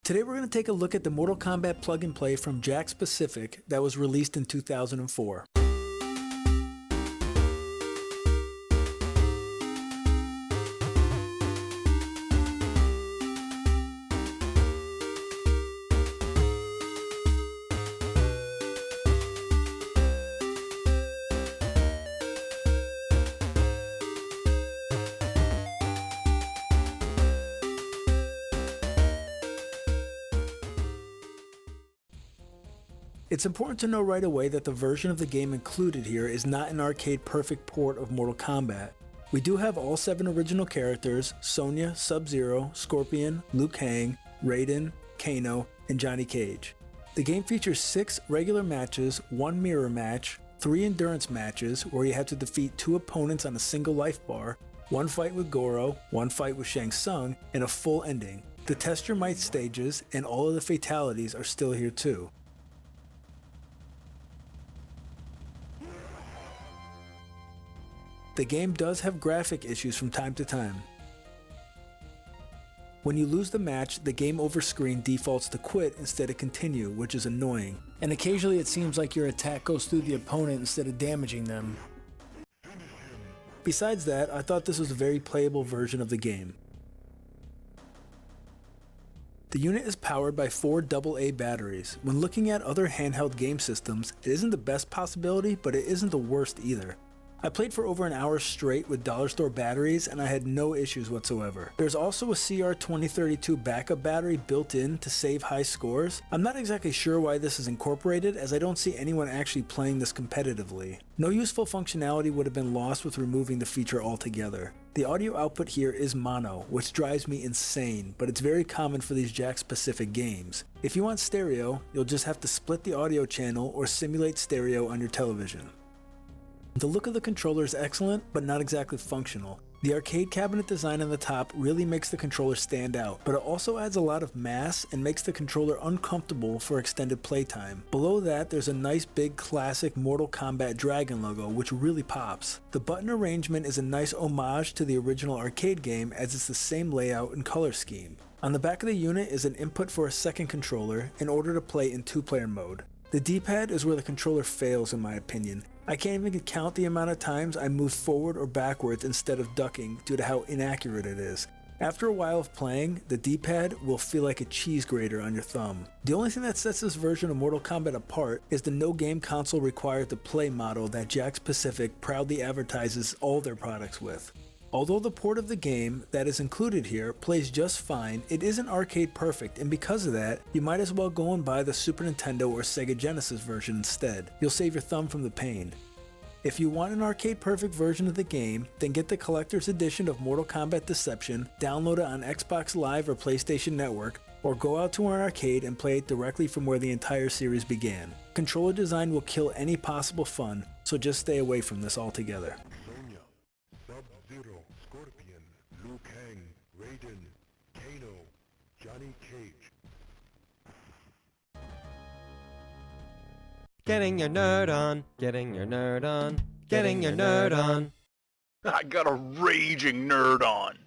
Today we're going to take a look at the Mortal Kombat plug-and-play from Jakks Pacific that was released in 2004. It's important to know right away that the version of the game included here is not an arcade perfect port of Mortal Kombat. We do have all 7 original characters: Sonya, Sub-Zero, Scorpion, Liu Kang, Raiden, Kano, and Johnny Cage. The game features 6 regular matches, 1 mirror match, 3 endurance matches where you have to defeat 2 opponents on a single life bar, 1 fight with Goro, 1 fight with Shang Tsung, and a full ending. The Test Your Might stages and all of the fatalities are still here too. The game does have graphic issues from time to time. When you lose the match, the game over screen defaults to quit instead of continue, which is annoying. And occasionally it seems like your attack goes through the opponent instead of damaging them. Besides that, I thought this was a very playable version of the game. The unit is powered by 4 AA batteries. When looking at other handheld game systems, it isn't the best possibility, but it isn't the worst either. I played for over an hour straight with dollar store batteries and I had no issues whatsoever. There's also a CR2032 backup battery built in to save high scores. I'm not exactly sure why this is incorporated, as I don't see anyone actually playing this competitively. No useful functionality would have been lost with removing the feature altogether. The audio output here is mono, which drives me insane, but it's very common for these Jakks Pacific games. If you want stereo, you'll just have to split the audio channel or simulate stereo on your television. The look of the controller is excellent, but not exactly functional. The arcade cabinet design on the top really makes the controller stand out, but it also adds a lot of mass and makes the controller uncomfortable for extended playtime. Below that, there's a nice big classic Mortal Kombat Dragon logo, which really pops. The button arrangement is a nice homage to the original arcade game, as it's the same layout and color scheme. On the back of the unit is an input for a second controller in order to play in 2-player mode. The D-pad is where the controller fails in my opinion. I can't even count the amount of times I moved forward or backwards instead of ducking due to how inaccurate it is. After a while of playing, the D-pad will feel like a cheese grater on your thumb. The only thing that sets this version of Mortal Kombat apart is the no game console required to play model that Jakks Pacific proudly advertises all their products with. Although the port of the game that is included here plays just fine, it isn't arcade perfect, and because of that, you might as well go and buy the Super Nintendo or Sega Genesis version instead. You'll save your thumb from the pain. If you want an arcade perfect version of the game, then get the collector's edition of Mortal Kombat Deception, download it on Xbox Live or PlayStation Network, or go out to an arcade and play it directly from where the entire series began. Controller design will kill any possible fun, so just stay away from this altogether. Sonya, Sub-Zero, Scorpion, Liu Kang, Raiden, Kano, Johnny Cage. Getting your nerd on, getting your nerd on, getting your nerd on. I got a raging nerd on.